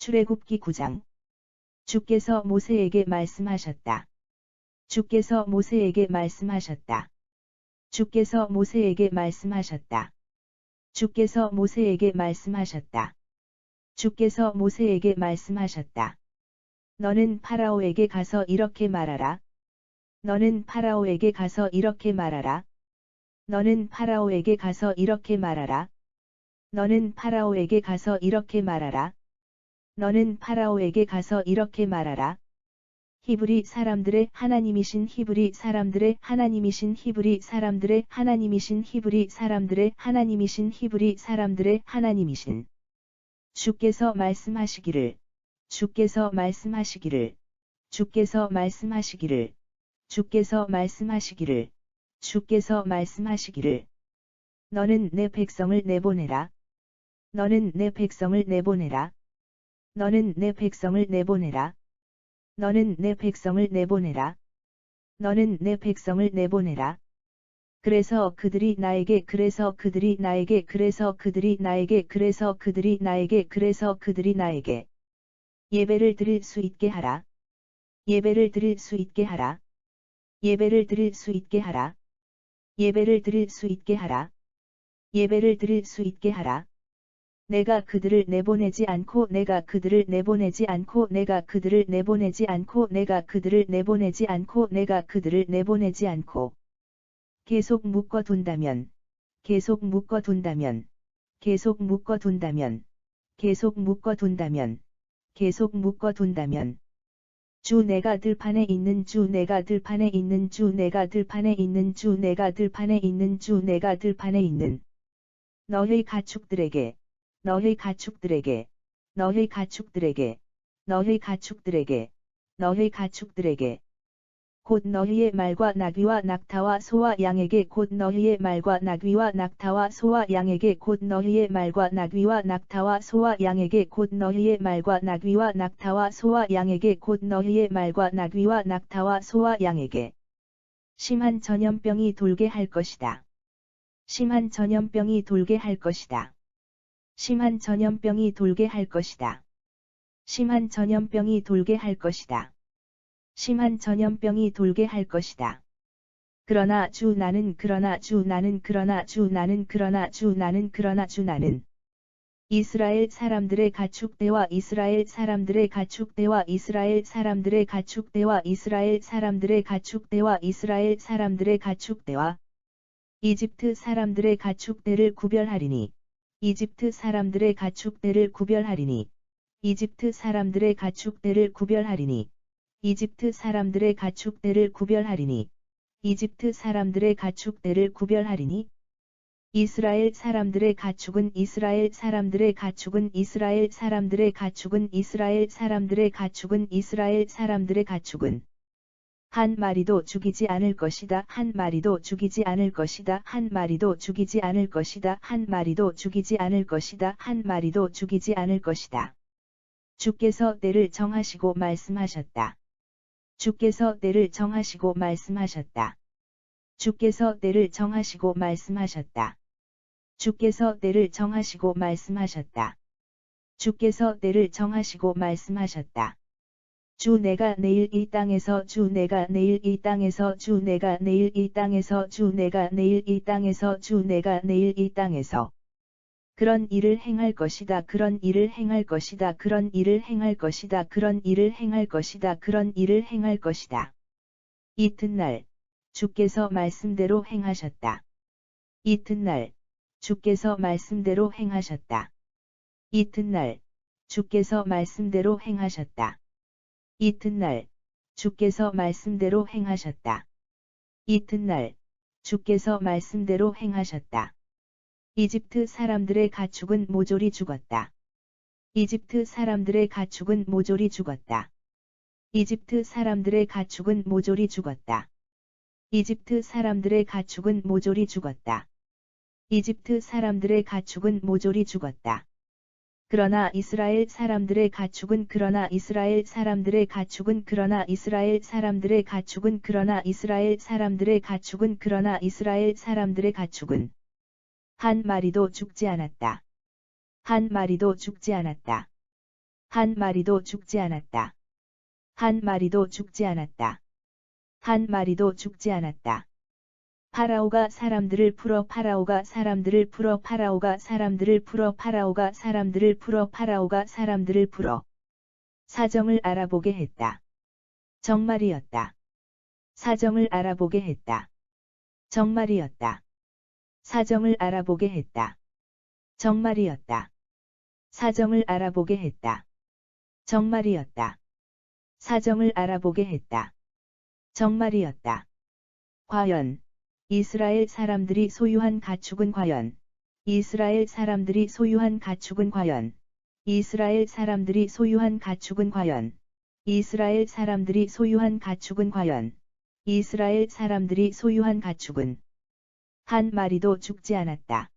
출애굽기 9장. 주께서 모세에게 말씀하셨다. 주께서 모세에게 말씀하셨다. 주께서 모세에게 말씀하셨다. 주께서 모세에게 말씀하셨다. 주께서 모세에게 말씀하셨다. 너는 파라오에게 가서 이렇게 말하라. 너는 파라오에게 가서 이렇게 말하라. 너는 파라오에게 가서 이렇게 말하라. 너는 파라오에게 가서 이렇게 말하라. 너는 파라오에게 가서 이렇게 말하라. 히브리 사람들의 하나님이신 히브리 사람들의 하나님이신 히브리 사람들의 하나님이신 히브리 사람들의 하나님이신 히브리 사람들의 하나님이신 주께서 말씀하시기를 주께서 말씀하시기를 주께서 말씀하시기를 주께서 말씀하시기를 주께서 말씀하시기를 너는 내 백성을 내보내라. 너는 내 백성을 내보내라. 너는 내 백성을 내보내라. 너는 내 백성을 내보내라. 너는 내 백성을 내보내라. 그래서 그들이 나에게 그래서 그들이 나에게 그래서 그들이 나에게 그래서 그들이 나에게 그래서 그들이 나에게 예배를 드릴 수 있게 하라. 예배를 드릴 수 있게 하라. 예배를 드릴 수 있게 하라. 예배를 드릴 수 있게 하라. 예배를 드릴 수 있게 하라. 내가 그들을 내보내지 않고 내가 그들을 내보내지 않고 내가 그들을 내보내지 않고 내가 그들을 내보내지 않고 내가 그들을 내보내지 않고 계속 묶어둔다면 계속 묶어둔다면 계속 묶어둔다면 계속 묶어둔다면 계속 묶어둔다면 주 내가 들판에 있는 주 내가 들판에 있는 주 내가 들판에 있는 주 내가 들판에 있는 주 내가 들판에 있는 너희 가축들에게 너희 가축들에게 너희 가축들에게 너희 가축들에게 너희 가축들에게 곧 너희의 말과 나귀와 낙타와 소와 양에게 곧 너희의 말과 나귀와 낙타와 소와 양에게 곧 너희의 말과 나귀와 낙타와 소와 양에게 곧 너희의 말과 나귀와 낙타와 소와 양에게 곧 너희의 말과 나귀와 낙타와 소와 양에게 심한 전염병이 돌게 할 것이다. 심한 전염병이 돌게 할 것이다. 심한 전염병이 돌게 할 것이다. 심한 전염병이 돌게 할 것이다. 심한 전염병이 돌게 할 것이다. 그러나 주 나는 그러나 주 나는 그러나 주 나는 그러나 주 나는 그러나 주 나는 이스라엘 사람들의 가축대와 이스라엘 사람들의 가축대와 이스라엘 사람들의 가축대와 이스라엘 사람들의 가축대와 이스라엘 사람들의 가축대와 이집트 사람들의 가축대를 구별하리니 이집트 사람들의 가축대를 구별하리니 이집트 사람들의 가축대를 구별하리니 이집트 사람들의 가축대를 구별하리니 이집트 사람들의 가축대를 구별하리니 이스라엘 사람들의 가축은 이스라엘 사람들의 가축은 이스라엘 사람들의 가축은 이스라엘 사람들의 가축은 이스라엘 사람들의 가축은 한 마리도 죽이지 않을 것이다. 한 마리도 죽이지 않을 것이다. 한 마리도 죽이지 않을 것이다. 한 마리도 죽이지 않을 것이다. 한 마리도 죽이지 않을 것이다. 주께서 때를 정하시고 말씀하셨다. 주께서 때를 정하시고 말씀하셨다. 주께서 때를 정하시고 말씀하셨다. 주께서 때를 정하시고 말씀하셨다. 주께서 때를 정하시고 말씀하셨다. 주 내가 내일 이 땅에서 주 내가 내일 이 땅에서 주 내가 내일 이 땅에서 주 내가 내일 이 땅에서 주 내가 내일 이 땅에서 그런 일을 행할 것이다. 그런 일을 행할 것이다. 그런 일을 행할 것이다. 그런 일을 행할 것이다. 그런 일을 행할 것이다. 이튿날 주께서 말씀대로 행하셨다. 이튿날 주께서 말씀대로 행하셨다. 이튿날 주께서 말씀대로 행하셨다. 이튿날 주께서 말씀대로 행하셨다. 이튿날 주께서 말씀대로 행하셨다. 이집트 사람들의 가축은 모조리 죽었다. 이집트 사람들의 가축은 모조리 죽었다. 이집트 사람들의 가축은 모조리 죽었다. 이집트 사람들의 가축은 모조리 죽었다. 이집트 사람들의 가축은 모조리 죽었다. 그러나 이스라엘 사람들의 가축은 그러나 이스라엘 사람들의 가축은 그러나 이스라엘 사람들의 가축은 그러나 이스라엘 사람들의 가축은 그러나 이스라엘 사람들의 가축은 한 마리도 죽지 않았다. 한 마리도 죽지 않았다. 한 마리도 죽지 않았다. 한 마리도 죽지 않았다. 한 마리도 죽지 않았다. 파라오가 사람들을 풀어 파라오가 사람들을 풀어 파라오가 사람들을 풀어 파라오가 사람들을 풀어 파라오가 사람들을 풀어 사정을 알아보게 했다. 정말이었다. 사정을 알아보게 했다. 정말이었다. 사정을 알아보게 했다. 정말이었다. 사정을 알아보게 했다. 정말이었다. 사정을 알아보게 했다. 정말이었다. 과연 이스라엘 사람들이 소유한 가축은 과연 이스라엘 사람들이 소유한 가축은 과연 이스라엘 사람들이 소유한 가축은 과연 이스라엘 사람들이 소유한 가축은 과연 이스라엘 사람들이 소유한 가축은 한 마리도 죽지 않았다.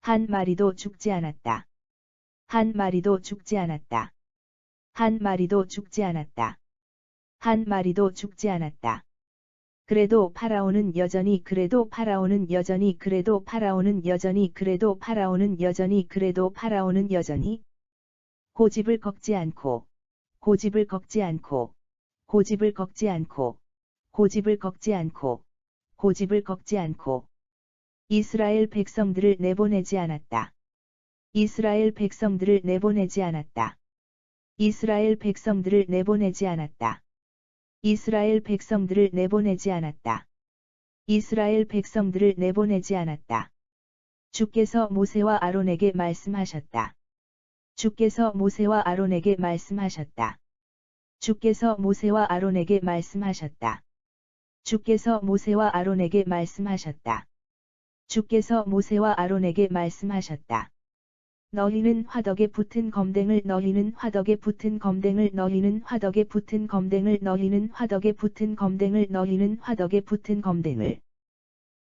한 마리도 죽지 않았다. 한 마리도 죽지 않았다. 한 마리도 죽지 않았다. 한 마리도 죽지 않았다. 그래도 파라오는 여전히 그래도 파라오는 여전히 그래도 파라오는 여전히 그래도 파라오는 여전히 그래도 파라오는 여전히 고집을 꺾지 않고 고집을 꺾지 않고 고집을 꺾지 않고 고집을 꺾지 않고 고집을 꺾지 않고 이스라엘 백성들을 내보내지 않았다. 이스라엘 백성들을 내보내지 않았다. 이스라엘 백성들을 내보내지 않았다. 이스라엘 백성들을 내보내지 않았다. 이스라엘 백성들을 내보내지 않았다. 주께서 모세와 아론에게 말씀하셨다. 주께서 모세와 아론에게 말씀하셨다. 주께서 모세와 아론에게 말씀하셨다. 주께서 모세와 아론에게 말씀하셨다. 주께서 모세와 아론에게 말씀하셨다. 너희는 화덕에 붙은 검댕을 너희는 화덕에 붙은 검댕을 너희는 화덕에 붙은 검댕을 너희는 화덕에 붙은 검댕을 너희는 화덕에 붙은 검댕을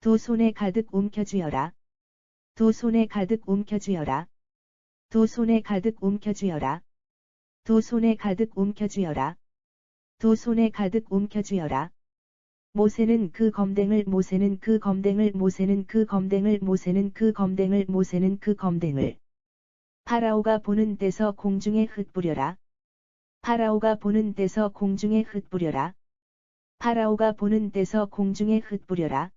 두 손에 가득 움켜쥐어라. 두 손에 가득 움켜쥐어라. 두 손에 가득 움켜쥐어라. 두 손에 가득 움켜쥐어라. 두 손에 가득 움켜쥐어라. 모세는 그 검댕을 모세는 그 검댕을 모세는 그 검댕을 모세는 그 검댕을 모세는 그 검댕을 파라오가 보는 데서 공중에 흩뿌려라. 파라오가 보는 데서 공중에 흩뿌려라. 파라오가 보는 데서 공중에 흩뿌려라.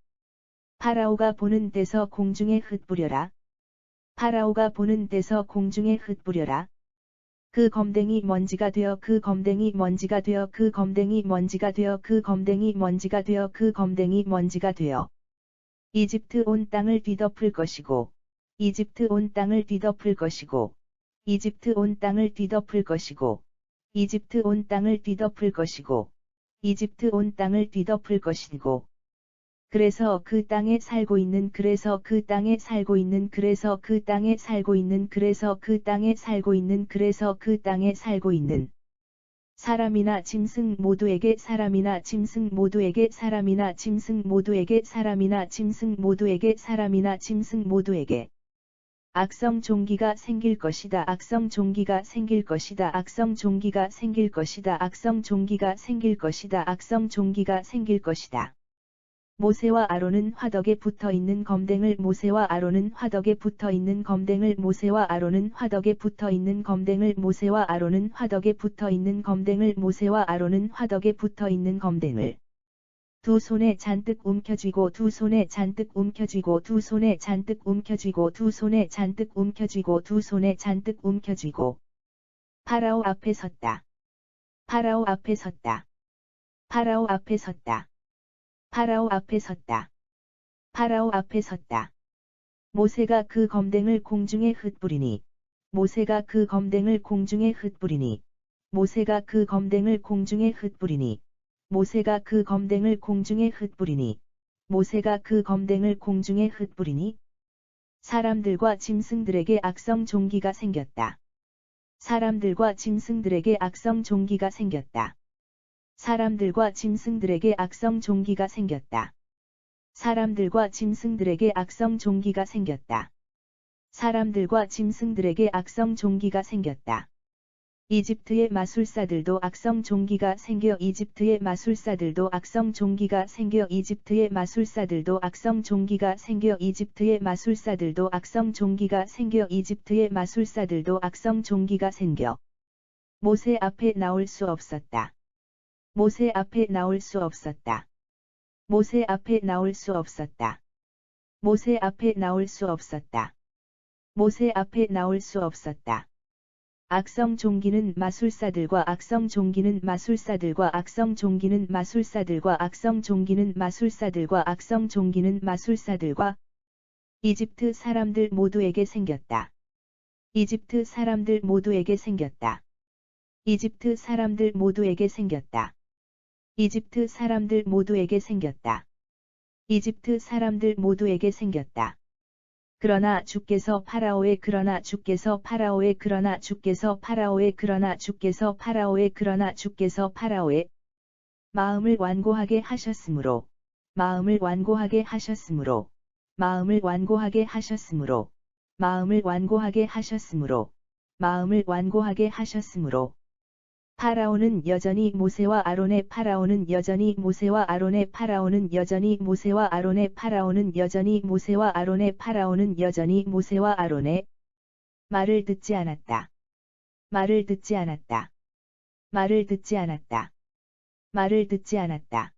파라오가 보는 데서 공중에 흩뿌려라. 파라오가 보는 데서 공중에 흩뿌려라. 그 검댕이 먼지가 되어 그 검댕이 먼지가 되어 그 검댕이 먼지가 되어 그 검댕이 먼지가 되어 그 검댕이 먼지가 되어 이집트 온 땅을 뒤덮을 것이고 이집트 온 땅을 뒤덮을 것이고 이집트 온 땅을 뒤덮을 것이고 이집트 온 땅을 뒤덮을 것이고 이집트 온 땅을 뒤덮을 것이고 그래서 그 땅에 살고 있는 그래서 그 땅에 살고 있는 그래서 그 땅에 살고 있는 그래서 그 땅에 살고 있는 그래서 그 땅에 살고 있는 사람이나 짐승 모두에게 사람이나 짐승 모두에게 사람이나 짐승 모두에게 사람이나 짐승 모두에게 사람이나 짐승 모두에게 악성 종기가 생길 것이다. 악성 종기가 생길 것이다. 악성 종기가 생길 것이다. 악성 종기가 생길 것이다. 악성 종기가 생길 것이다. 모세와 아론은 화덕에 붙어 있는 검댕을 모세와 아론은 화덕에 붙어 있는 검댕을 모세와 아론은 화덕에 붙어 있는 검댕을 모세와 아론은 화덕에 붙어 있는 검댕을 모세와 아론은 화덕에 붙어 있는 검댕을 두 손에 잔뜩 움켜쥐고 두 손에 잔뜩 움켜쥐고 두 손에 잔뜩 움켜쥐고 두 손에 잔뜩 움켜쥐고 두 손에 잔뜩 움켜쥐고 파라오 앞에 섰다. 파라오 앞에 섰다. 파라오 앞에 섰다. 파라오 앞에 섰다. 파라오 앞에 섰다. 모세가 그 검댕을 공중에 흩뿌리니 모세가 그 검댕을 공중에 흩뿌리니 모세가 그 검댕을 공중에 흩뿌리니 모세가 그 검댕을 공중에 흩뿌리니 모세가 그 검댕을 공중에 흩뿌리니 사람들과 짐승들에게 악성 종기가 생겼다. 사람들과 짐승들에게 악성 종기가 생겼다. 사람들과 짐승들에게 악성 종기가 생겼다. 사람들과 짐승들에게 악성 종기가 생겼다. 사람들과 짐승들에게 악성 종기가 생겼다. 이집트의 마술사들도 악성 종기가 생겨 이집트의 마술사들도 악성 종기가 생겨 이집트의 마술사들도 악성 종기가 생겨 이집트의 마술사들도 악성 종기가 생겨 이집트의 마술사들도 악성 종기가 생겨 모세 앞에 나올 수 없었다. 모세 앞에 나올 수 없었다. 모세 앞에 나올 수 없었다. 모세 앞에 나올 수 없었다. 모세 앞에 나올 수 없었다. 악성 종기는 마술사들과 악성 종기는 마술사들과 악성 종기는 마술사들과 악성 종기는 마술사들과 악성 종기는 마술사들과 이집트 사람들 모두에게 생겼다. 이집트 사람들 모두에게 생겼다. 이집트 사람들 모두에게 생겼다. 이집트 사람들 모두에게 생겼다. 이집트 사람들 모두에게 생겼다. 그러나 주께서 파라오의 그러나 주께서 파라오의 그러나 주께서 파라오의 그러나 주께서 파라오의 그러나 주께서 파라오의 마음을 완고하게 하셨으므로 마음을 완고하게 하셨으므로 마음을 완고하게 하셨으므로 마음을 완고하게 하셨으므로 마음을 완고하게 하셨으므로 파라오는 여전히 모세와 아론의 파라오는 여전히 모세와 아론의 파라오는 여전히 모세와 아론의 파라오는 여전히 모세와 아론의 파라오는 여전히 모세와 아론의 말을 듣지 않았다. 말을 듣지 않았다. 말을 듣지 않았다. 말을 듣지 않았다.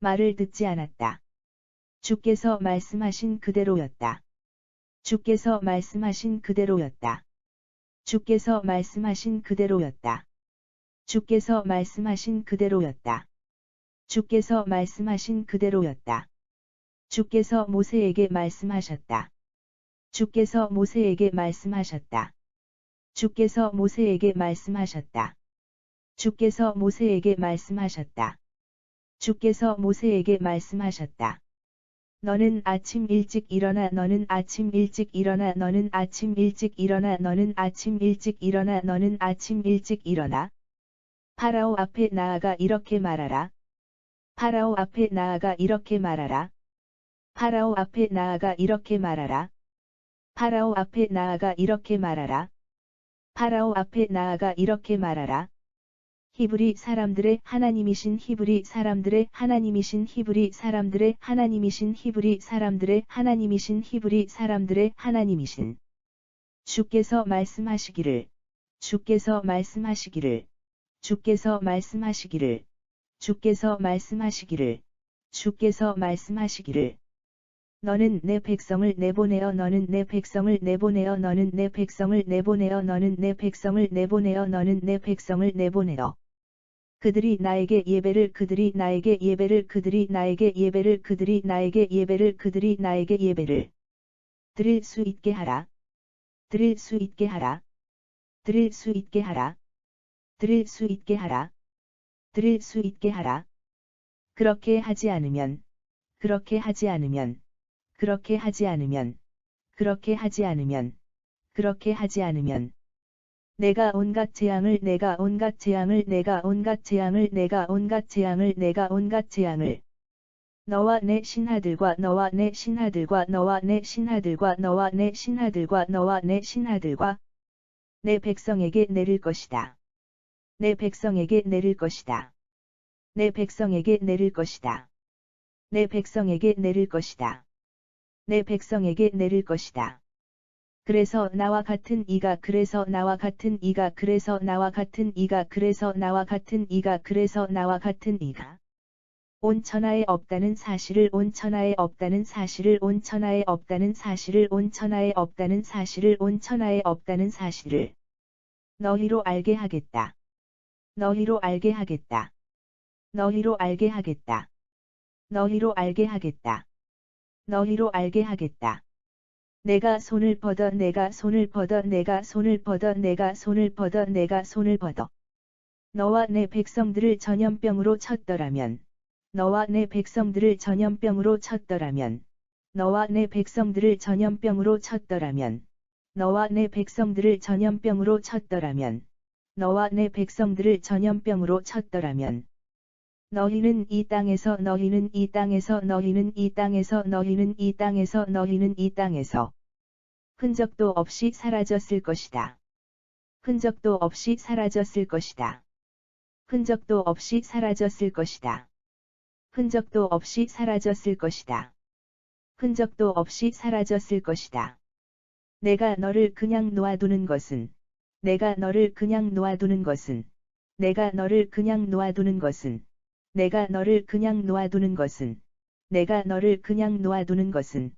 말을 듣지 않았다. 주께서 말씀하신 그대로였다. 주께서 말씀하신 그대로였다. 주께서 말씀하신 그대로였다. 주께서 말씀하신 그대로였다. 주께서 말씀하신 그대로였다. 주께서 모세에게 말씀하셨다. 주께서 모세에게 말씀하셨다. 주께서 모세에게 말씀하셨다. 주께서 모세에게 말씀하셨다. 주께서 모세에게 말씀하셨다. 너는 아침 일찍 일어나 너는 아침 일찍 일어나 너는 아침 일찍 일어나 너는 아침 일찍 일어나 너는 아침 일찍 일어나 파라오 앞에 나아가 이렇게 말하라. 파라오 앞에 나아가 이렇게 말하라. 파라오 앞에 나아가 이렇게 말하라. 파라오 앞에 나아가 이렇게 말하라. 파라오 앞에 나아가 이렇게 말하라. 히브리 사람들의 하나님이신 히브리 사람들의 하나님이신 히브리 사람들의 하나님이신 히브리 사람들의 하나님이신 히브리 사람들의 하나님이신 주께서 말씀하시기를 주께서 말씀하시기를 주께서 말씀하시기를 주께서 말씀하시기를 주께서 말씀하시기를 너는 내 백성을 내보내어 너는 내 백성을 내보내어 너는 내 백성을 내보내어 너는 내 백성을 내보내어 너는 내 백성을 내보내어 그들이 나에게 예배를 그들이 나에게 예배를 그들이 나에게 예배를 그들이 나에게 예배를 그들이 나에게 예배를 드릴 수 있게 하라. 드릴 수 있게 하라. 드릴 수 있게 하라. 드릴 수 있게 하라. 드릴 수 있게 하라. 그렇게 하지 않으면 그렇게 하지 않으면 그렇게 하지 않으면 그렇게 하지 않으면 그렇게 하지 않으면 내가 온갖 재앙을 내가 온갖 재앙을 내가 온갖 재앙을 내가 온갖 재앙을 내가 온갖 재앙을 너와 내 신하들과 너와 내 신하들과 너와 내 신하들과 너와 내 신하들과 너와 내 신하들과 내 백성에게 내릴 것이다. 내 백성에게 내릴 것이다. 내 백성에게 내릴 것이다. 내 백성에게 내릴 것이다. 내 백성에게 내릴 것이다. 그래서 나와 같은 이가 그래서 나와 같은 이가 그래서 나와 같은 이가 그래서 나와 같은 이가 그래서 나와 같은 이가 온 천하에 없다는 사실을 온 천하에 없다는 사실을 온 천하에 없다는 사실을 온 천하에 없다는 사실을 온 천하에 없다는 사실을 너희로 알게 하겠다. 너희로 알게 하겠다. 너희로 알게 하겠다. 너희로 알게 하겠다. 너희로 알게 하겠다. 내가 손을 뻗어 내가 손을 뻗어 내가 손을 뻗어 내가 손을 뻗어 내가 손을 뻗어 너와 내 백성들을 전염병으로 쳤더라면 너와 내 백성들을 전염병으로 쳤더라면 너와 내 백성들을 전염병으로 쳤더라면 너와 내 백성들을 전염병으로 쳤더라면 너와 내 백성들을 전염병으로 쳤더라면 너희는 이 땅에서 너희는 이 땅에서 너희는 이 땅에서 너희는 이 땅에서 너희는 이 땅에서 흔적도 없이 사라졌을 것이다. 흔적도 없이 사라졌을 것이다. 흔적도 없이 사라졌을 것이다. 흔적도 없이 사라졌을 것이다. 흔적도 없이 사라졌을 것이다. 내가 너를 그냥 놓아두는 것은 내가 너를 그냥 놓아두는 것은, 내가 너를 그냥 놓아두는 것은, 내가 너를 그냥 놓아두는 것은, 내가 너를 그냥 놓아두는 것은,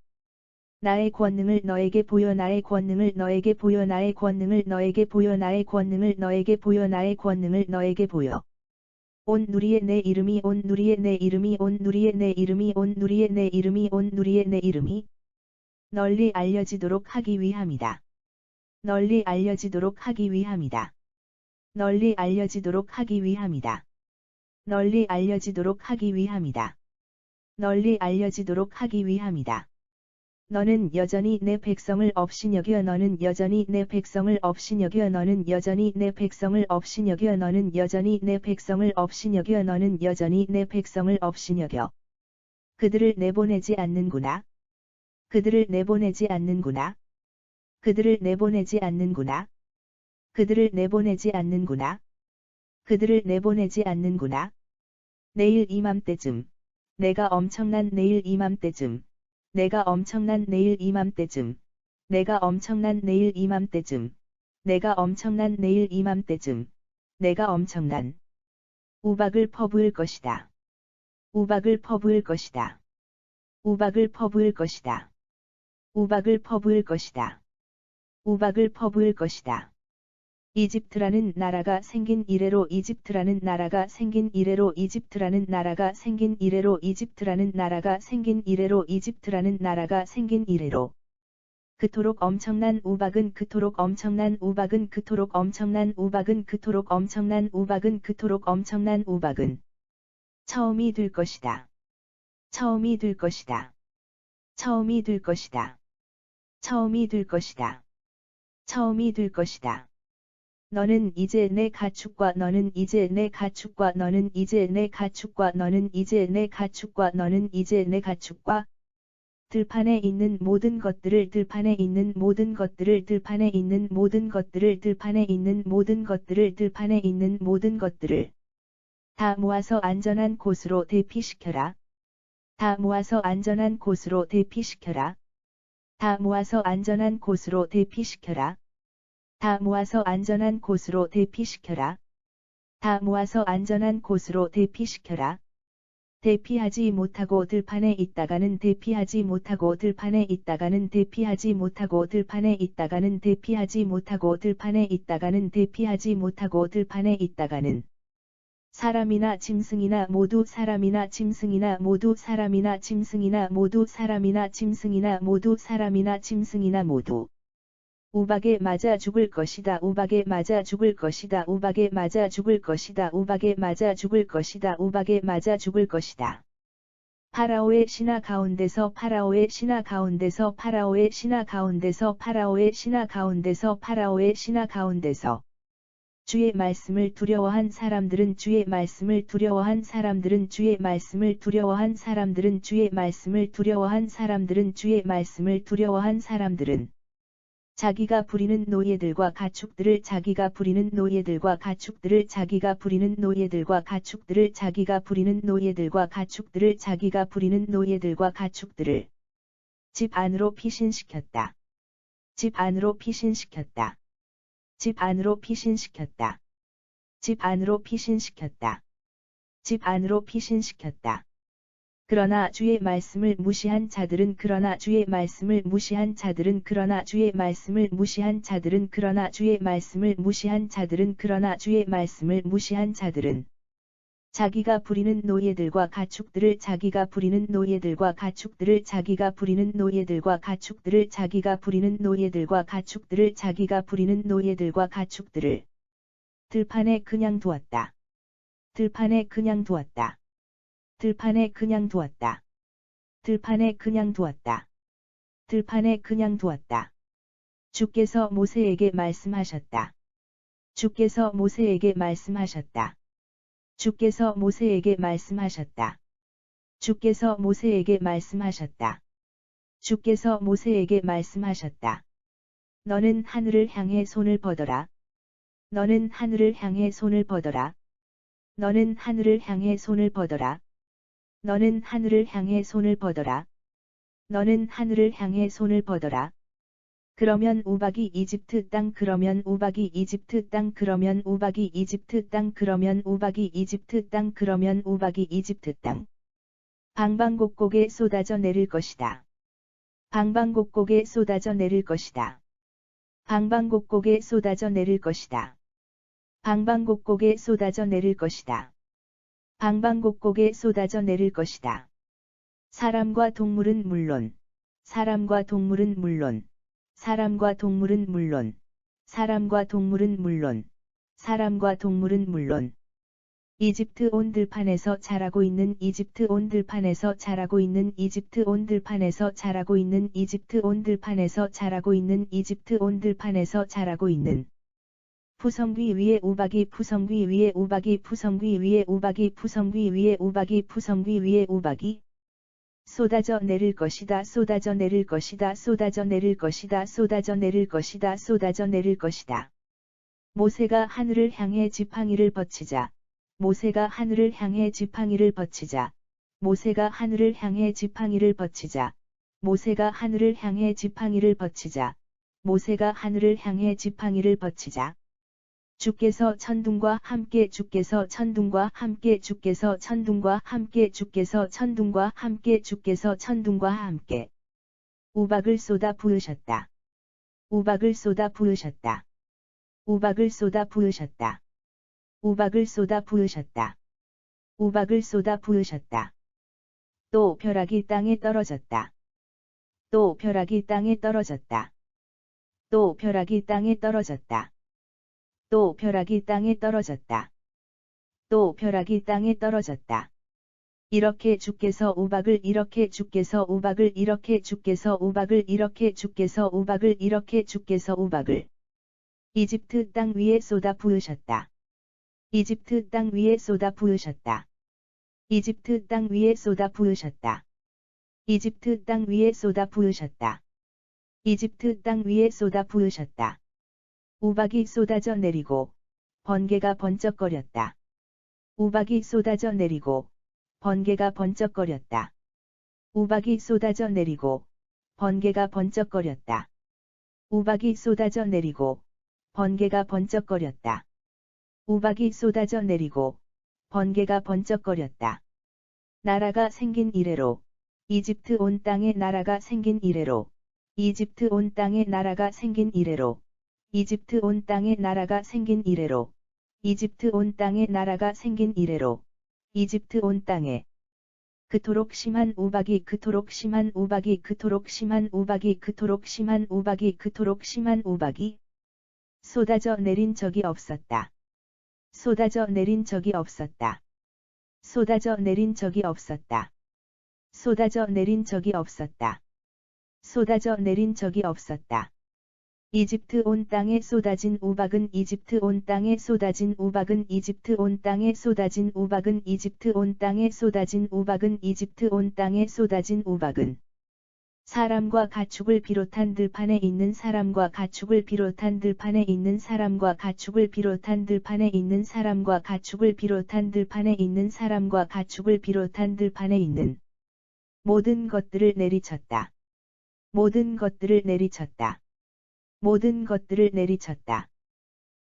나의 권능을 너에게 보여 나의 권능을 너에게 보여 나의 권능을 너에게 보여 나의 권능을 너에게 보여 나의 권능을 너에게 보여. 온 누리의 내 이름이 온 누리의 내 이름이 온 누리의 내 이름이 온 누리의 내 이름이 온 누리의 내 이름이 널리 알려지도록 하기 위함이다. 널리 알려지도록 하기 위함이다. 널리 알려지도록 하기 위함이다. 널리 알려지도록 하기 위함이다. 널리 알려지도록 하기 위함이다. 너는 여전히 내 백성을 업신여겨 너는 여전히 내 백성을 업신여겨 너는 여전히 내 백성을 업신여겨 너는 여전히 내 백성을 업신여겨 너는 여전히 내 백성을 업신여겨 그들을 내보내지 않는구나. 그들을 내보내지 않는구나. 그들을 내보내지 않는구나. 그들을 내보내지 않는구나. 그들을 내보내지 않는구나. 내일 이맘때쯤. 내가 엄청난 내일 이맘때쯤. 내가 엄청난 내일 이맘때쯤. 내가 엄청난 내일 이맘때쯤. 내가 엄청난 내일 이맘때쯤. 내가 엄청난 우박을 퍼부을 것이다. 우박을 퍼부을 것이다. 우박을 퍼부을 것이다. 우박을 퍼부을 것이다. 우박을 퍼부을 것이다. 이집트라는 나라가 생긴 이래로 이집트라는 나라가 생긴 이래로 이집트라는 나라가 생긴 이래로 이집트라는 나라가 생긴 이래로 이집트라는 나라가 생긴 이래로 그토록 엄청난 우박은 그토록 엄청난 우박은 그토록 엄청난 우박은 그토록 엄청난 우박은 그토록 엄청난 우박은 처음이 될 것이다. 처음이 될 것이다. 처음이 될 것이다. 처음이 될 것이다. 처음이 될 것이다. 너는 이제 내 가축과 너는 이제 내 가축과 너는 이제 내 가축과 너는 이제 내 가축과 너는 이제 내 가축과 들판에 있는 모든 것들을 들판에 있는 모든 것들을 들판에 있는 모든 것들을 들판에 있는 모든 것들을 들판에 있는 모든 것들을 다 모아서 안전한 곳으로 대피시켜라. 다 모아서 안전한 곳으로 대피시켜라. 다 모아서 안전한 곳으로 대피시켜라. 다 모아서 안전한 곳으로 대피시켜라. 다 모아서 안전한 곳으로 대피시켜라. 대피하지 못하고 들판에 있다가는 대피하지 못하고 들판에 있다가는 대피하지 못하고 들판에 있다가는 대피하지 못하고 들판에 있다가는 대피하지 못하고 들판에 있다가는 사람이나 짐승이나 모두 사람이나 짐승이나 모두 사람이나 짐승이나 모두 사람이나 짐승이나 모두 사람이나 짐승이나 모두 우박에 맞아 죽을 것이다. 우박에 맞아 죽을 것이다. 우박에 맞아 죽을 것이다. 우박에 맞아 죽을 것이다. 우박에 맞아 죽을 것이다. 파라오의 신하 가운데서 파라오의 신하 가운데서 파라오의 신하 가운데서 파라오의 신하 가운데서 파라오의 신하 가운데서 주의 말씀을 두려워한 사람들은 주의 말씀을 두려워한 사람들은 주의 말씀을 두려워한 사람들은 주의 말씀을 두려워한 사람들은 주의 말씀을 두려워한 사람들은 자기가 부리는 노예들과 가축들을 자기가 부리는 노예들과 가축들을 자기가 부리는 노예들과 가축들을 자기가 부리는 노예들과 가축들을 자기가 부리는 노예들과 가축들을 집 안으로 피신시켰다. 집 안으로 피신시켰다. 집 안으로 피신시켰다. 집 안으로 피신시켰다. 집 안으로 피신시켰다. 그러나 주의 말씀을 무시한 자들은 그러나 주의 말씀을 무시한 자들은 그러나 주의 말씀을 무시한 자들은 그러나 주의 말씀을 무시한 자들은 그러나 주의 말씀을 무시한 자들은 자기가 부리는 노예들과 가축들을 자기가 부리는 노예들과 가축들을 자기가 부리는 노예들과 가축들을 자기가 부리는 노예들과 가축들을 자기가 부리는 노예들과 가축들을 들판에 그냥 두었다. 들판에 그냥 두었다. 들판에 그냥 두었다. 들판에 그냥 두었다. 들판에 그냥 두었다. 주께서 모세에게 말씀하셨다. 주께서 모세에게 말씀하셨다. 주께서 모세에게 말씀하셨다. 주께서 모세에게 말씀하셨다. 주께서 모세에게 말씀하셨다. 너는 하늘을 향해 손을 뻗어라. 너는 하늘을 향해 손을 뻗어라. 너는 하늘을 향해 손을 뻗어라. 너는 하늘을 향해 손을 뻗어라. 너는 하늘을 향해 손을 뻗어라. 그러면 우박이 이집트 땅 그러면 우박이 이집트 땅 그러면 우박이 이집트 땅 그러면 우박이 이집트 땅 그러면 우박이 이집트 땅. 방방곡곡에 쏟아져 내릴 것이다. 방방곡곡에 쏟아져 내릴 것이다. 방방곡곡에 쏟아져 내릴 것이다. 방방곡곡에 쏟아져 내릴 것이다. 방방곡곡에 쏟아져 내릴 것이다. 사람과 동물은 물론, 사람과 동물은 물론, 사람과 동물은 물론, 사람과 동물은 물론, 사람과 동물은 물론. 이집트 온 들판에서 자라고 있는 이집트 온 들판에서 자라고 있는 이집트 온 들판에서 자라고 있는 이집트 온 들판에서 자라고 있는 이집트 온 들판에서 자라고 있는 푸성귀 위에 우박이 푸성귀 위에 우박이 푸성귀 위에 우박이 푸성귀 위에 우박이 푸성귀 위에 우박이 쏟아져 내릴 것이다 쏟아져 내릴 것이다 쏟아져 내릴 것이다 쏟아져 내릴 것이다 쏟아져 내릴 것이다. 모세가 하늘을 향해 지팡이를 뻗치자 모세가 하늘을 향해 지팡이를 뻗치자 모세가 하늘을 향해 지팡이를 뻗치자 모세가 하늘을 향해 지팡이를 뻗치자 모세가 하늘을 향해 지팡이를 뻗치자 주께서 천둥과 함께 주께서 천둥과 함께 주께서 천둥과 함께 주께서 천둥과 함께 주께서 천둥과 함께 우박을 쏟아 부으셨다. 우박을 쏟아 부으셨다. 우박을 쏟아 부으셨다. 우박을 쏟아 부으셨다. 우박을 쏟아 부으셨다. 또 벼락이 땅에 떨어졌다. 또 벼락이 땅에 떨어졌다. 또 벼락이 땅에 떨어졌다. 또 벼락이 땅에 떨어졌다. 또 벼락이 땅에 떨어졌다. 이렇게 주께서 우박을 이렇게 주께서 우박을 이렇게 주께서 우박을 이렇게 주께서 우박을 이렇게 주께서 우박을 이집트 땅 위에 쏟아 부으셨다. 이집트 땅 위에 쏟아 부으셨다. 이집트 땅 위에 쏟아 부으셨다. 이집트 땅 위에 쏟아 부으셨다. 이집트 땅 위에 쏟아 부으셨다. 우박이 쏟아져 내리고 번개가 번쩍거렸다. 우박이 쏟아져 내리고 번개가 번쩍거렸다. 우박이 쏟아져 내리고 번개가 번쩍거렸다. 우박이 쏟아져 내리고 번개가 번쩍거렸다. 우박이 쏟아져 내리고 번개가 번쩍거렸다. 나라가 생긴 이래로 이집트 온 땅에 나라가 생긴 이래로 이집트 온 땅에 나라가 생긴 이래로 이집트 온 땅에 나라가 생긴 이래로 이집트 온 땅에 나라가 생긴 이래로 이집트 온 땅에 그토록 심한 우박이 그토록 심한 우박이 그토록 심한 우박이 그토록 심한 우박이 그토록 심한 우박이 쏟아져 내린 적이 없었다. 쏟아져 내린 적이 없었다. 쏟아져 내린 적이 없었다. 쏟아져 내린 적이 없었다. 쏟아져 내린 적이 없었다. 이집트 온 땅에 쏟아진 우박은 이집트 온 땅에 쏟아진 우박은 이집트 온 땅에 쏟아진 우박은 이집트 온 땅에 쏟아진 우박은 이집트 온 땅에 쏟아진 우박은 사람과 가축을 비롯한 들판에 있는 사람과 가축을 비롯한 들판에 있는 사람과 가축을 비롯한 들판에 있는 사람과 가축을 비롯한 들판에 있는 사람과 가축을 비롯한 들판에 있는 모든 것들을 내리쳤다. 모든 것들을 내리쳤다. 모든 것들을 내리쳤다.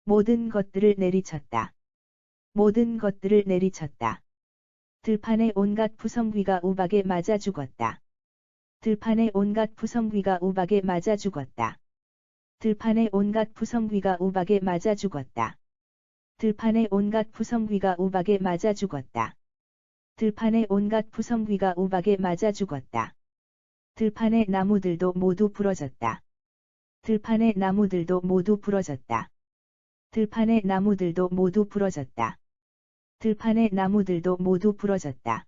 모든 것들을 내리쳤다. 모든 것들을 내리쳤다. 들판의 온갖 푸성귀가 우박에 맞아 죽었다. 들판의 온갖 푸성귀가 우박에 맞아 죽었다. 들판의 온갖 푸성귀가 우박에 맞아 죽었다. 들판의 온갖 푸성귀가 우박에 맞아 죽었다. 들판의 온갖 푸성귀가 우박에 맞아 죽었다. 들판의 나무들도 모두 부러졌다. 들판의 나무들도 모두 부러졌다. 들판의 나무들도 모두 부러졌다. 들판의 나무들도 모두 부러졌다.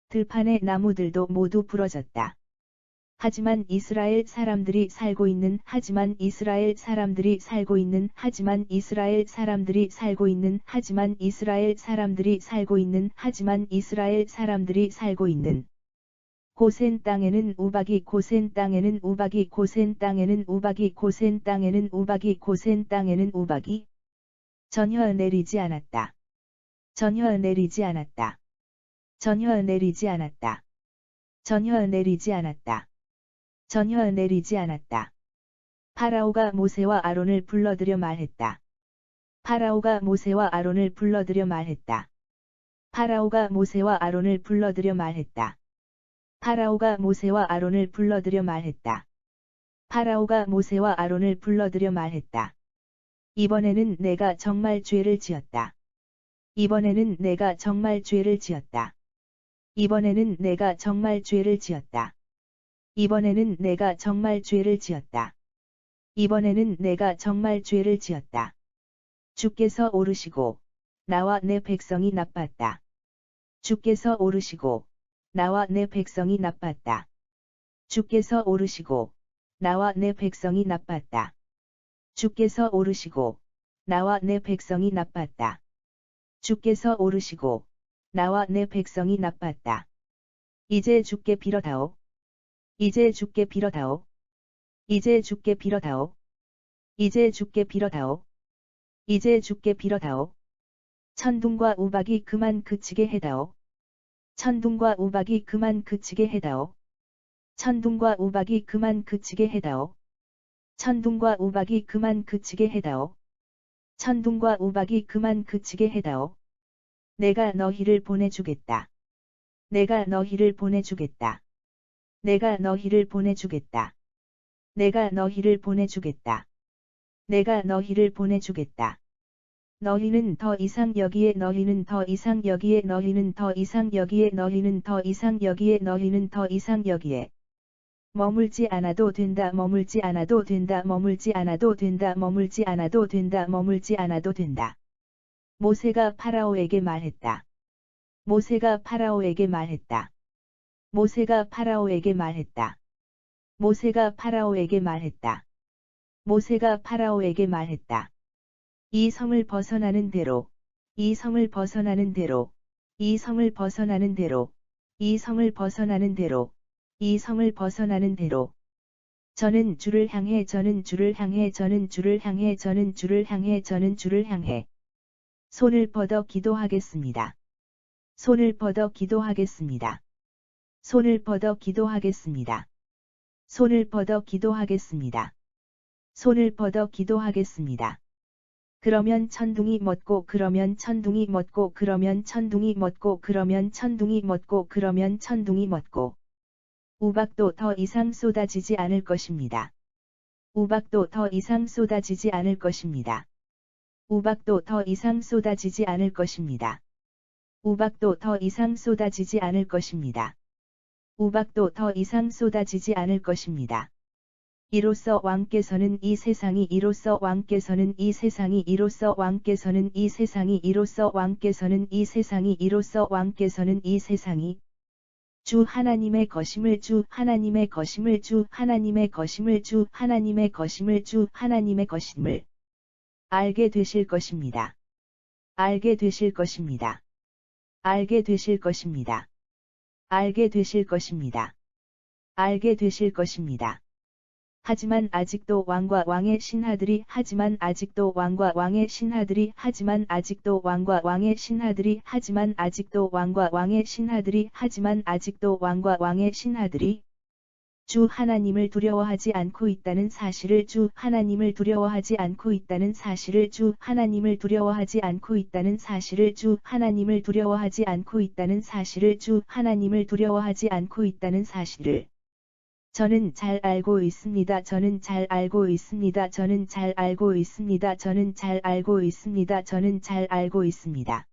들판의 나무들도 모두 부러졌다. 하지만 이스라엘 사람들이 살고 있는 하지만 이스라엘 사람들이 살고 있는 하지만 이스라엘 사람들이 살고 있는 하지만 이스라엘 사람들이 살고 있는 하지만 이스라엘 사람들이 살고 있는 고센 땅에는 우박이 고센 땅에는 우박이 고센 땅에는 우박이 고센 땅에는 우박이 고센 땅에는 우박이 전혀 내리지 않았다. 전혀 내리지 않았다. 전혀 내리지 않았다. 전혀 내리지 않았다. 전혀 내리지 않았다. 파라오가 모세와 아론을 불러들여 말했다. 파라오가 모세와 아론을 불러들여 말했다. 파라오가 모세와 아론을 불러들여 말했다. 파라오가 모세와 아론을 불러들여 말했다. 파라오가 모세와 아론을 불러들여 말했다. 이번에는 내가 정말 죄를 지었다. 이번에는 내가 정말 죄를 지었다. 이번에는 내가 정말 죄를 지었다. 이번에는 내가 정말 죄를 지었다. 이번에는 내가 정말 죄를 지었다. 주께서 오르시고 나와 내 백성이 나빴다. 주께서 오르시고 나와 내 백성이 나빴다. 주께서 오르시고 나와 내 백성이 나빴다. 주께서 오르시고 나와 내 백성이 나빴다. 주께서 오르시고 나와 내 백성이 나빴다. 이제 주께 빌어다오. 이제 주께 빌어다오. 이제 주께 빌어다오. 이제 주께 빌어다오. 이제 주께 빌어다오. 천둥과 우박이 그만 그치게 해다오. 천둥과 우박이 그만 그치게 해다오. 천둥과 우박이 그만 그치게 해다오. 천둥과 우박이 그만 그치게 해다오. 천둥과 우박이 그만 그치게 해다오. 내가 너희를 보내주겠다. 내가 너희를 보내주겠다. 내가 너희를 보내주겠다. 내가 너희를 보내주겠다. 내가 너희를 보내주겠다. 너희는 더 이상 여기에 너희는 더 이상 여기에 너희는 더 이상 여기에 너희는 더 이상 여기에 너희는 더 이상 여기에 머물지 않아도 된다 머물지 않아도 된다 머물지 않아도 된다 머물지 않아도 된다 머물지 않아도 된다. 모세가 파라오에게 말했다. 모세가 파라오에게 말했다. 모세가 파라오에게 말했다. 모세가 파라오에게 말했다. 모세가 파라오에게 말했다. 이 성을 벗어나는 대로, 이 성을 벗어나는 대로, 이 성을 벗어나는 대로, 이 성을 벗어나는 대로, 이 성을 벗어나는 대로. 저는 주를 향해 저는 주를 향해 저는 주를 향해 저는 주를 향해 저는 주를 향해 손을 뻗어 기도하겠습니다. 손을 뻗어 기도하겠습니다. 손을 뻗어 기도하겠습니다. 손을 뻗어 기도하겠습니다. 손을 뻗어 기도하겠습니다. 그러면 천둥이 멎고 그러면 천둥이 멎고 그러면 천둥이 멎고 그러면 천둥이 멎고 그러면 천둥이 멎고 우박도 더 이상 쏟아지지 않을 것입니다. 우박도 더 이상 쏟아지지 않을 것입니다. 우박도 더 이상 쏟아지지 않을 것입니다. 우박도 더 이상 쏟아지지 않을 것입니다. 우박도 더 이상 쏟아지지 않을 것입니다. 이로써 왕께서는 이 세상이 이로써 왕께서는 이 세상이 이로써 왕께서는 이 세상이 이로써 왕께서는 이 세상이 이로써 왕께서는 이 세상이 주 하나님의 것임을 주 하나님의 것임을 주 하나님의 것임을 주 하나님의 것임을 주 하나님의 것임을 알게 되실 것입니다. 알게 되실 것입니다. 알게 되실 것입니다. 알게 되실 것입니다. 알게 되실 것입니다. 하지만 아직도 왕과 왕의 신하들이 하지만 아직도 왕과 왕의 신하들이 하지만 아직도 왕과 왕의 신하들이 하지만 아직도 왕과 왕의 신하들이 하지만 아직도 왕과 왕의 신하들이 주 하나님을 두려워하지 않고 있다는 사실을 주 하나님을 두려워하지 않고 있다는 사실을 주 하나님을 두려워하지 않고 있다는 사실을 주 하나님을 두려워하지 않고 있다는 사실을 주 하나님을 두려워하지 않고 있다는 사실을 저는 잘 알고 있습니다. 저는 잘 알고 있습니다. 저는 잘 알고 있습니다. 저는 잘 알고 있습니다. 저는 잘 알고 있습니다.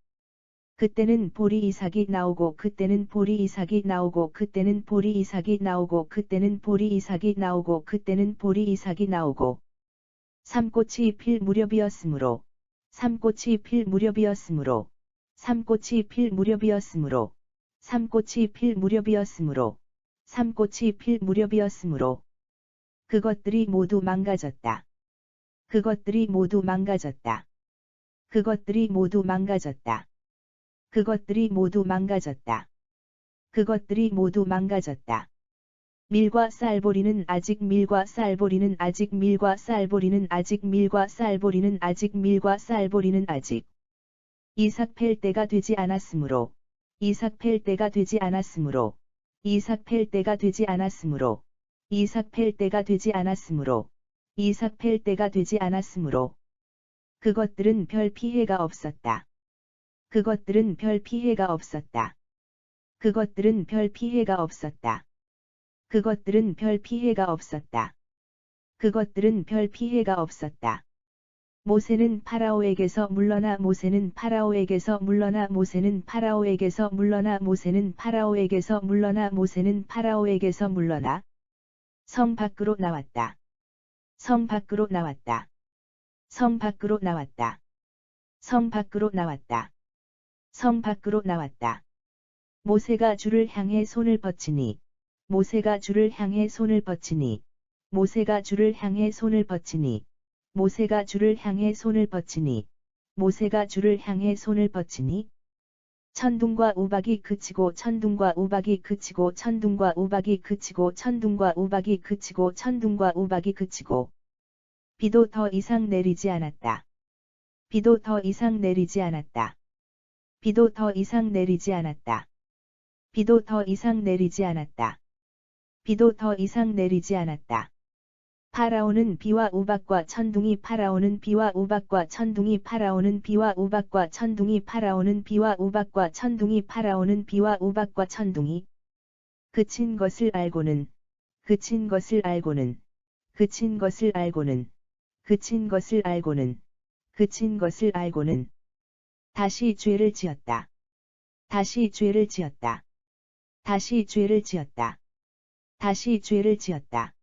그때는 보리 이삭이 나오고 그때는 보리 이삭이 나오고 그때는 보리 이삭이 나오고 그때는 보리 이삭이 나오고 그때는 보리 이삭이 나오고 삼꽃이 필 무렵이었으므로 삼꽃이 필 무렵이었으므로 삼꽃이 필 무렵이었으므로 삼꽃이 필 무렵이었으므로 삼꽃이 필 무렵이었으므로 그것들이 모두 망가졌다. 그것들이 모두 망가졌다. 그것들이 모두 망가졌다. 그것들이 모두 망가졌다. 그것들이 모두 망가졌다. 밀과 쌀보리는 아직 밀과 쌀보리는 아직 밀과 쌀보리는 아직 밀과 쌀보리는 아직 밀과 쌀보리는 아직 이삭 팰 때가 되지 않았으므로 이삭 팰 때가 되지 않았으므로 이삭 팰 때가 되지 않았으므로 이삭 팰 때가 되지 않았으므로 이삭 팰 때가 되지 않았으므로 그것들은 별 피해가 없었다. 그것들은 별 피해가 없었다. 그것들은 별 피해가 없었다. 그것들은 별 피해가 없었다. 그것들은 별 피해가 없었다. 모세는 파라오에게서 물러나 모세는 파라오에게서 물러나 모세는 파라오에게서 물러나 모세는 파라오에게서 물러나 모세는 파라오에게서 물러나 성 밖으로 나왔다. 성 밖으로 나왔다. 성 밖으로 나왔다. 성 밖으로 나왔다. 성 밖으로 나왔다. 모세가 주를 향해 손을 뻗치니 모세가 주를 향해 손을 뻗치니 모세가 주를 향해 손을 뻗치니 모세가 주를 향해 손을 뻗치니 모세가 주를 향해 손을 뻗치니 천둥과 우박이 그치고 천둥과 우박이 그치고 천둥과 우박이 그치고 천둥과 우박이 그치고 천둥과 우박이 그치고 비도 더 이상 내리지 않았다. 비도 더 이상 내리지 않았다. 비도 더 이상 내리지 않았다. 비도 더 이상 내리지 않았다. 비도 더 이상 내리지 않았다. 파라오는 비와 우박과 천둥이 파라오는 비와 우박과 천둥이 파라오는 비와 우박과 천둥이 파라오는 비와 우박과 천둥이 파라오는 비와 우박과 천둥이 그친 것을 알고는 그친 것을 알고는 그친 것을 알고는 그친 것을 알고는 그친 것을 알고는 다시 죄를 지었다. 다시 죄를 지었다. 다시 죄를 지었다. 다시 죄를 지었다.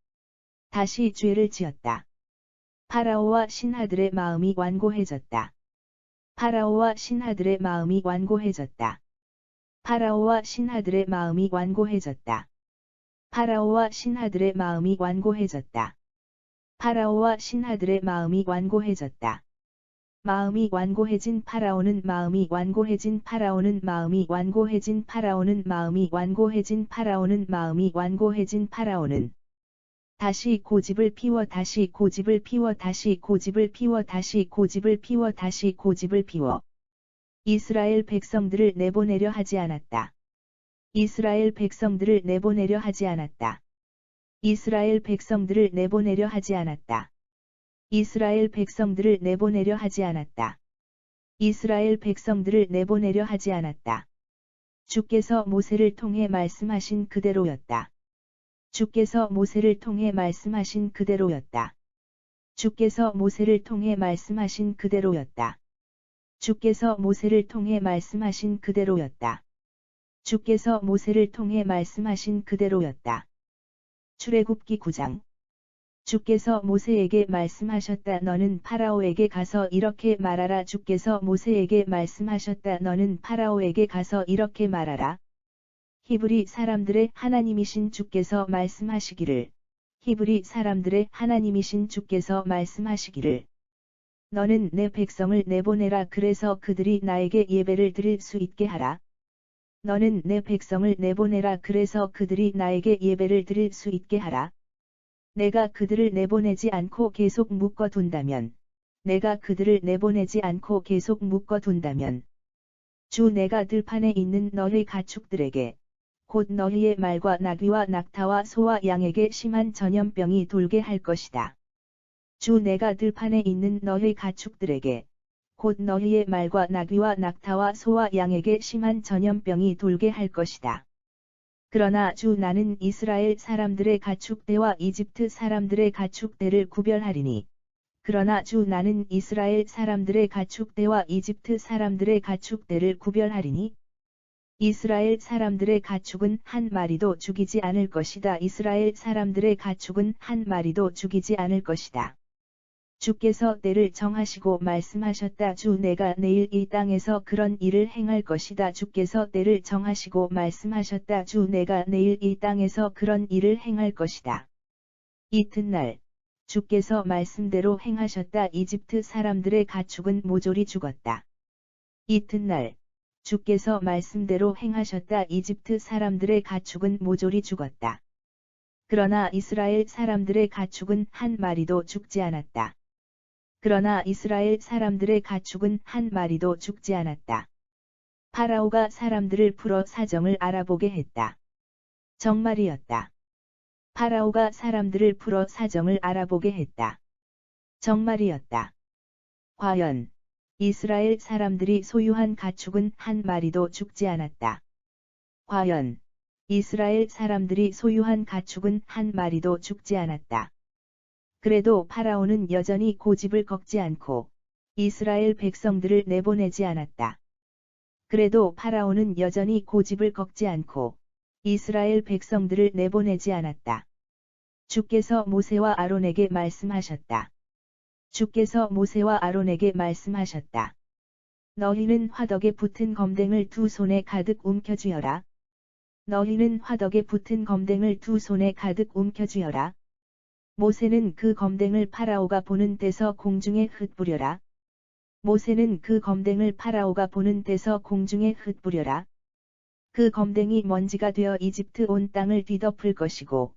다시 죄를 지었다. 파라오와 신하들의 마음이 완고해졌다. 파라오와 신하들의 마음이 완고해졌다. 파라오와 신하들의 마음이 완고해졌다. 파라오와 신하들의 마음이 완고해졌다. 파라오와 신하들의 마음이 완고해졌다. 마음이 완고해진 파라오는 마음이 완고해진 파라오는 마음이 완고해진 파라오는 마음이 완고해진 파라오는 마음이 완고해진 파라오는 다시 고집을 피워 다시 고집을 피워 다시 고집을 피워 다시 고집을 피워 다시 고집을 피워 이스라엘 백성들을 내보내려 하지 않았다. 이스라엘 백성들을 내보내려 하지 않았다. 이스라엘 백성들을 내보내려 하지 않았다. 이스라엘 백성들을 내보내려 하지 않았다. 이스라엘 백성들을 내보내려 하지 않았다. 주께서 모세를 통해 말씀하신 그대로였다. 주께서 모세를 통해 말씀하신 그대로였다. 주께서 모세를 통해 말씀하신 그대로였다. 주께서 모세를 통해 말씀하신 그대로였다. 주께서 모세를 통해 말씀하신 그대로였다. 출애굽기 9장. 주께서 모세에게 말씀하셨다. 너는 파라오에게 가서 이렇게 말하라. 주께서 모세에게 말씀하셨다. 너는 파라오에게 가서 이렇게 말하라. 히브리 사람들의 하나님이신 주께서 말씀하시기를. 히브리 사람들의 하나님이신 주께서 말씀하시기를. 너는 내 백성을 내보내라. 그래서 그들이 나에게 예배를 드릴 수 있게 하라. 너는 내 백성을 내보내라. 그래서 그들이 나에게 예배를 드릴 수 있게 하라. 내가 그들을 내보내지 않고 계속 묶어둔다면, 내가 그들을 내보내지 않고 계속 묶어둔다면, 주 내가 들판에 있는 너희 가축들에게, 곧 너희의 말과 나귀와 낙타와 소와 양에게 심한 전염병이 돌게 할 것이다. 주 내가 들판에 있는 너희 가축들에게, 곧 너희의 말과 나귀와 낙타와 소와 양에게 심한 전염병이 돌게 할 것이다. 그러나 주 나는 이스라엘 사람들의 가축대와 이집트 사람들의 가축대를 구별하리니. 그러나 주 나는 이스라엘 사람들의 가축대와 이집트 사람들의 가축대를 구별하리니. 이스라엘 사람들의 가축은 한 마리도 죽이지 않을 것이다. 이스라엘 사람들의 가축은 한 마리도 죽이지 않을 것이다. 주께서 때를 정하시고 말씀하셨다. 주 내가 내일 이 땅에서 그런 일을 행할 것이다. 주께서 때를 정하시고 말씀하셨다. 주 내가 내일 이 땅에서 그런 일을 행할 것이다. 이튿날 주께서 말씀대로 행하셨다. 이집트 사람들의 가축은 모조리 죽었다. 이튿날 주께서 말씀대로 행하셨다. 이집트 사람들의 가축은 모조리 죽었다. 그러나 이스라엘 사람들의 가축은 한 마리도 죽지 않았다. 그러나 이스라엘 사람들의 가축은 한 마리도 죽지 않았다. 파라오가 사람들을 풀어 사정을 알아보게 했다. 정말이었다. 파라오가 사람들을 풀어 사정을 알아보게 했다. 정말이었다. 과연 이스라엘 사람들이 소유한 가축은 한 마리도 죽지 않았다. 과연 이스라엘 사람들이 소유한 가축은 한 마리도 죽지 않았다. 그래도 파라오는 여전히 고집을 꺾지 않고 이스라엘 백성들을 내보내지 않았다. 그래도 파라오는 여전히 고집을 꺾지 않고 이스라엘 백성들을 내보내지 않았다. 주께서 모세와 아론에게 말씀하셨다. 주께서 모세와 아론에게 말씀하셨다. 너희는 화덕에 붙은 검댕을 두 손에 가득 움켜쥐어라. 너희는 화덕에 붙은 검댕을 두 손에 가득 움켜쥐어라. 모세는 그 검댕을 파라오가 보는 데서 공중에 흩뿌려라. 모세는 그 검댕을 파라오가 보는 데서 공중에 흩뿌려라. 그 검댕이 먼지가 되어 이집트 온 땅을 뒤덮을 것이고,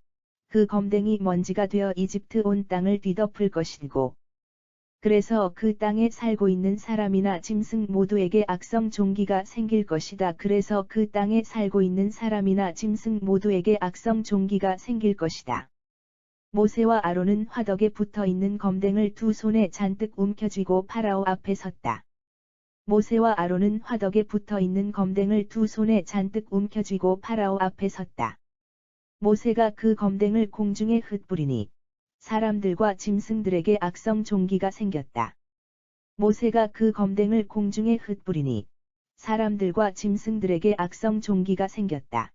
그 검댕이 먼지가 되어 이집트 온 땅을 뒤덮을 것이고, 그래서 그 땅에 살고 있는 사람이나 짐승 모두에게 악성 종기가 생길 것이다. 그래서 그 땅에 살고 있는 사람이나 짐승 모두에게 악성 종기가 생길 것이다. 모세와 아론은 화덕에 붙어 있는 검댕을 두 손에 잔뜩 움켜쥐고 파라오 앞에 섰다. 모세와 아론은 화덕에 붙어 있는 검댕을 두 손에 잔뜩 움켜쥐고 파라오 앞에 섰다. 모세가 그 검댕을 공중에 흩뿌리니 사람들과 짐승들에게 악성 종기가 생겼다. 모세가 그 검댕을 공중에 흩뿌리니 사람들과 짐승들에게 악성 종기가 생겼다.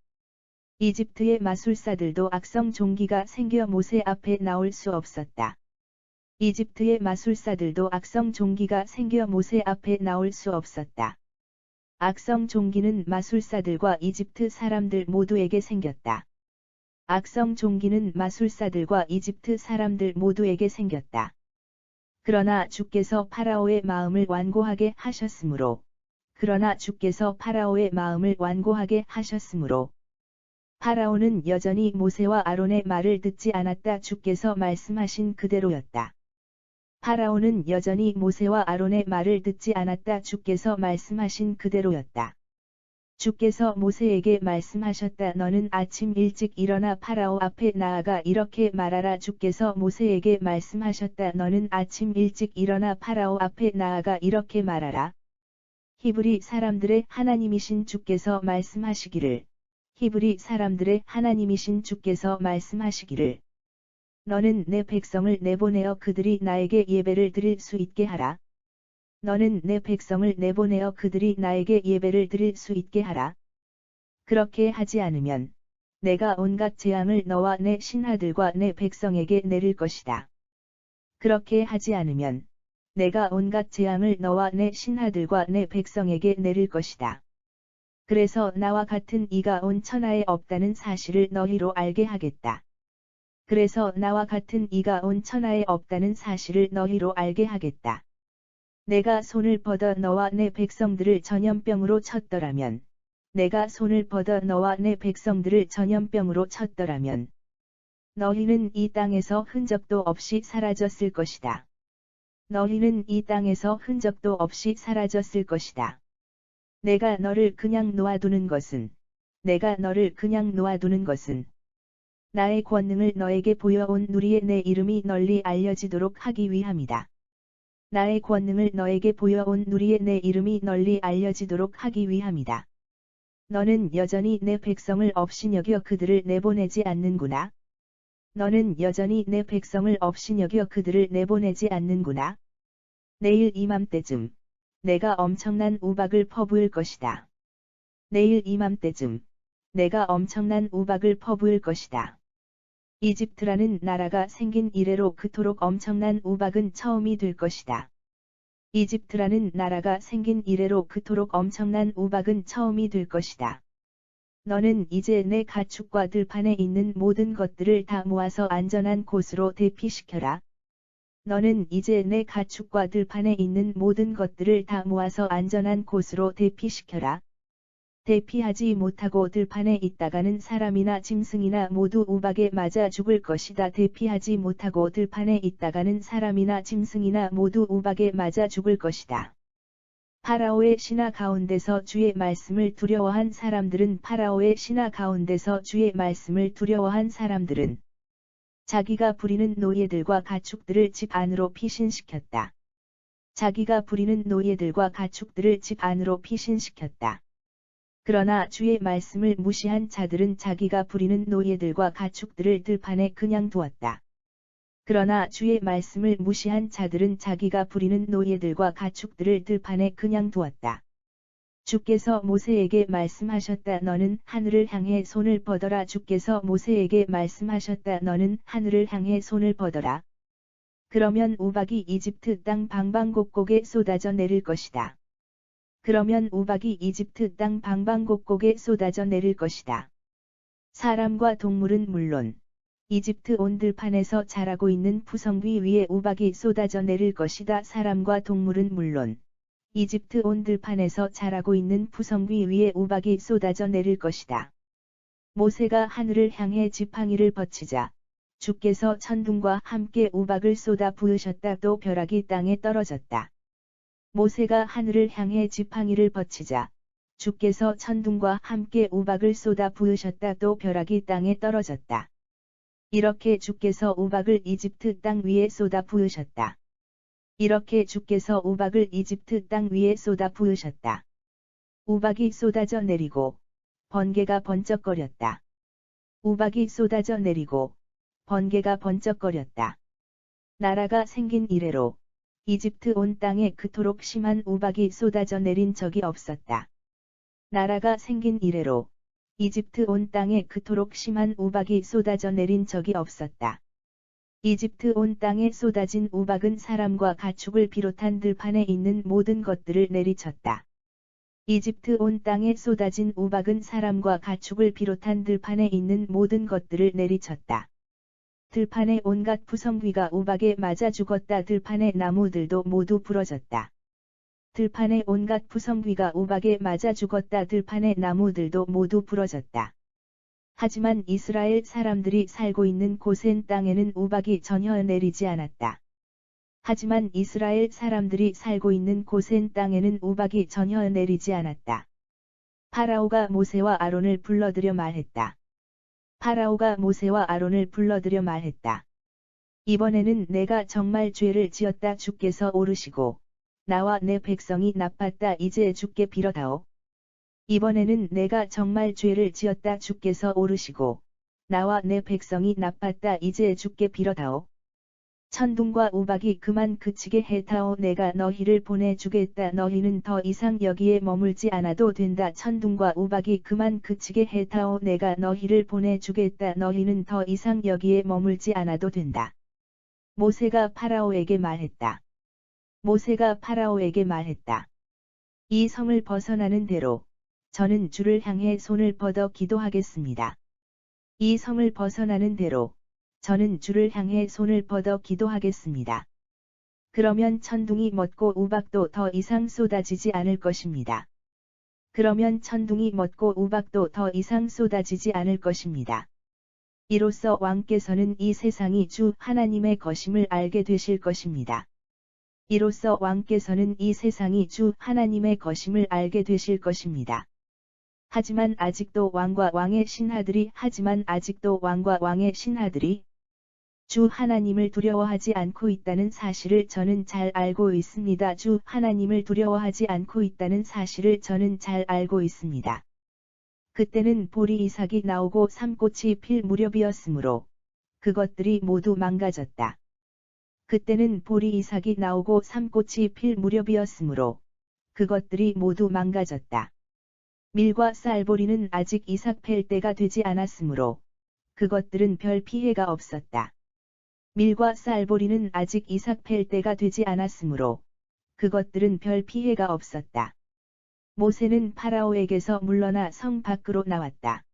이집트의 마술사들도 악성 종기가 생겨 모세 앞에 나올 수 없었다. 이집트의 마술사들도 악성 종기가 생겨 모세 앞에 나올 수 없었다. 악성 종기는 마술사들과 이집트 사람들 모두에게 생겼다. 악성 종기는 마술사들과 이집트 사람들 모두에게 생겼다. 그러나 주께서 파라오의 마음을 완고하게 하셨으므로 파라오는 여전히 모세와 아론의 말을 듣지 않았다. 주께서 말씀하신 그대로였다. 파라오는 여전히 모세와 아론의 말을 듣지 않았다. 주께서 말씀하신 그대로였다. 주께서 모세에게 말씀하셨다. 너는 아침 일찍 일어나 파라오 앞에 나아가 이렇게 말하라. 주께서 모세에게 말씀하셨다. 너는 아침 일찍 일어나 파라오 앞에 나아가 이렇게 말하라. 히브리 사람들의 하나님이신 주께서 말씀하시기를. 히브리 사람들의 하나님이신 주께서 말씀하시기를. 너는 내 백성을 내보내어 그들이 나에게 예배를 드릴 수 있게 하라. 너는 내 백성을 내보내어 그들이 나에게 예배를 드릴 수 있게 하라. 그렇게 하지 않으면 내가 온갖 재앙을 너와 내 신하들과 내 백성에게 내릴 것이다. 그렇게 하지 않으면 내가 온갖 재앙을 너와 내 신하들과 내 백성에게 내릴 것이다. 그래서 나와 같은 이가 온 천하에 없다는 사실을 너희로 알게 하겠다. 그래서 나와 같은 이가 온 천하에 없다는 사실을 너희로 알게 하겠다. 내가 손을 뻗어 너와 내 백성들을 전염병으로 쳤더라면, 내가 손을 뻗어 너와 내 백성들을 전염병으로 쳤더라면, 너희는 이 땅에서 흔적도 없이 사라졌을 것이다. 너희는 이 땅에서 흔적도 없이 사라졌을 것이다. 내가 너를 그냥 놓아두는 것은 나의 권능을 너에게 보여온 누리의 내 이름이 널리 알려지도록 하기 위함이다. 나의 권능을 너에게 보여온 누리의 내 이름이 널리 알려지도록 하기 위함이다. 너는 여전히 내 백성을 업신여겨 그들을 내보내지 않는구나. 너는 여전히 내 백성을 업신여겨 그들을 내보내지 않는구나. 내일 이맘때쯤 내가 엄청난 우박을 퍼부을 것이다. 내일 이맘때쯤 내가 엄청난 우박을 퍼부을 것이다. 이집트라는 나라가 생긴 이래로 그토록 엄청난 우박은 처음이 될 것이다. 이집트라는 나라가 생긴 이래로 그토록 엄청난 우박은 처음이 될 것이다. 너는 이제 내 가축과 들판에 있는 모든 것들을 다 모아서 안전한 곳으로 대피시켜라. 너는 이제 내 가축과 들판에 있는 모든 것들을 다 모아서 안전한 곳으로 대피시켜라. 대피하지 못하고 들판에 있다가는 사람이나 짐승이나 모두 우박에 맞아 죽을 것이다. 대피하지 못하고 들판에 있다가는 사람이나 짐승이나 모두 우박에 맞아 죽을 것이다. 파라오의 신하 가운데서 주의 말씀을 두려워한 사람들은 자기가 부리는 노예들과 가축들을 집 안으로 피신시켰다. 자기가 부리는 노예들과 가축들을 집 안으로 피신시켰다. 그러나 주의 말씀을 무시한 자들은 자기가 부리는 노예들과 가축들을 들판에 그냥 두었다. 그러나 주의 말씀을 무시한 자들은 자기가 부리는 노예들과 가축들을 들판에 그냥 두었다. 주께서 모세에게 말씀하셨다. 너는 하늘을 향해 손을 뻗어라. 주께서 모세에게 말씀하셨다. 너는 하늘을 향해 손을 뻗어라. 그러면 우박이 이집트 땅 방방곡곡에 쏟아져 내릴 것이다. 그러면 우박이 이집트 땅 방방곡곡에 쏟아져 내릴 것이다. 사람과 동물은 물론 이집트 온 들판에서 자라고 있는 푸성귀 위에 우박이 쏟아져 내릴 것이다. 사람과 동물은 물론 이집트 온 들판에서 자라고 있는 푸성귀 위에 우박이 쏟아져 내릴 것이다. 모세가 하늘을 향해 지팡이를 뻗치자 주께서 천둥과 함께 우박을 쏟아 부으셨다. 또 벼락이 땅에 떨어졌다. 모세가 하늘을 향해 지팡이를 뻗치자 주께서 천둥과 함께 우박을 쏟아 부으셨다. 또 벼락이 땅에 떨어졌다. 이렇게 주께서 우박을 이집트 땅 위에 쏟아 부으셨다. 이렇게 주께서 우박을 이집트 땅 위에 쏟아 부으셨다. 우박이 쏟아져 내리고 번개가 번쩍거렸다. 우박이 쏟아져 내리고 번개가 번쩍거렸다. 나라가 생긴 이래로 이집트 온 땅에 그토록 심한 우박이 쏟아져 내린 적이 없었다. 나라가 생긴 이래로 이집트 온 땅에 그토록 심한 우박이 쏟아져 내린 적이 없었다. 이집트 온 땅에 쏟아진 우박은 사람과 가축을 비롯한 들판에 있는 모든 것들을 내리쳤다. 이집트 온 땅에 쏟아진 우박은 사람과 가축을 비롯한 들판에 있는 모든 것들을 내리쳤다. 들판의 온갖 푸성귀가 우박에 맞아 죽었다. 들판의 나무들도 모두 부러졌다. 들판의 온갖 푸성귀가 우박에 맞아 죽었다. 들판의 나무들도 모두 부러졌다. 하지만 이스라엘 사람들이 살고 있는 고센 땅에는 우박이 전혀 내리지 않았다. 하지만 이스라엘 사람들이 살고 있는 고센 땅에는 우박이 전혀 내리지 않았다. 파라오가 모세와 아론을 불러들여 말했다. 파라오가 모세와 아론을 불러들여 말했다. 이번에는 내가 정말 죄를 지었다. 주께서 오르시고 나와 내 백성이 나빴다. 이제 주께 빌어다오. 이번에는 내가 정말 죄를 지었다. 주께서 오르시고 나와 내 백성이 나빴다. 이제 주께 빌어다오. 천둥과 우박이 그만 그치게 해다오. 내가 너희를 보내주겠다. 너희는 더 이상 여기에 머물지 않아도 된다. 천둥과 우박이 그만 그치게 해다오. 내가 너희를 보내주겠다. 너희는 더 이상 여기에 머물지 않아도 된다. 모세가 파라오에게 말했다. 모세가 파라오에게 말했다. 이 성을 벗어나는 대로 저는 주를 향해 손을 뻗어 기도하겠습니다. 이 성을 벗어나는 대로 저는 주를 향해 손을 뻗어 기도하겠습니다. 그러면 천둥이 멎고 우박도 더 이상 쏟아지지 않을 것입니다. 그러면 천둥이 멎고 우박도 더 이상 쏟아지지 않을 것입니다. 이로써 왕께서는 이 세상이 주 하나님의 것임을 알게 되실 것입니다. 이로써 왕께서는 이 세상이 주 하나님의 것임을 알게 되실 것입니다. 하지만 아직도 왕과 왕의 신하들이 주 하나님을 두려워하지 않고 있다는 사실을 저는 잘 알고 있습니다. 주 하나님을 두려워하지 않고 있다는 사실을 저는 잘 알고 있습니다. 그때는 보리 이삭이 나오고 삼꽃이 필 무렵이었으므로 그것들이 모두 망가졌다. 그때는 보리 이삭이 나오고 삼꽃이 필 무렵이었으므로 그것들이 모두 망가졌다. 밀과 쌀보리는 아직 이삭 팰 때가 되지 않았으므로 그것들은 별 피해가 없었다. 밀과 쌀보리는 아직 이삭 팰 때가 되지 않았으므로 그것들은 별 피해가 없었다. 모세는 파라오에게서 물러나 성 밖으로 나왔다.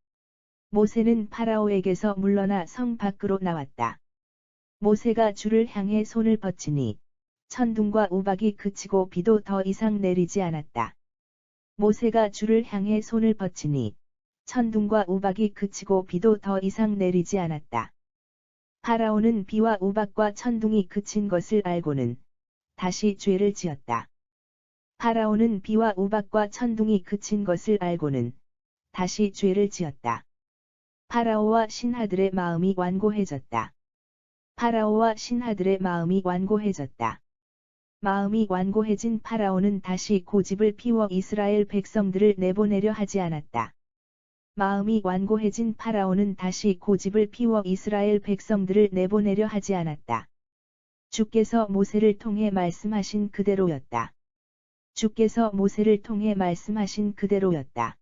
모세는 파라오에게서 물러나 성 밖으로 나왔다. 모세가 주를 향해 손을 뻗치니 천둥과 우박이 그치고 비도 더 이상 내리지 않았다. 모세가 주를 향해 손을 뻗치니 천둥과 우박이 그치고 비도 더 이상 내리지 않았다. 파라오는 비와 우박과 천둥이 그친 것을 알고는 다시 죄를 지었다. 파라오는 비와 우박과 천둥이 그친 것을 알고는 다시 죄를 지었다. 파라오와 신하들의 마음이 완고해졌다. 파라오와 신하들의 마음이 완고해졌다. 마음이 완고해진 파라오는 다시 고집을 피워 이스라엘 백성들을 내보내려 하지 않았다. 마음이 완고해진 파라오는 다시 고집을 피워 이스라엘 백성들을 내보내려 하지 않았다. 주께서 모세를 통해 말씀하신 그대로였다. 주께서 모세를 통해 말씀하신 그대로였다.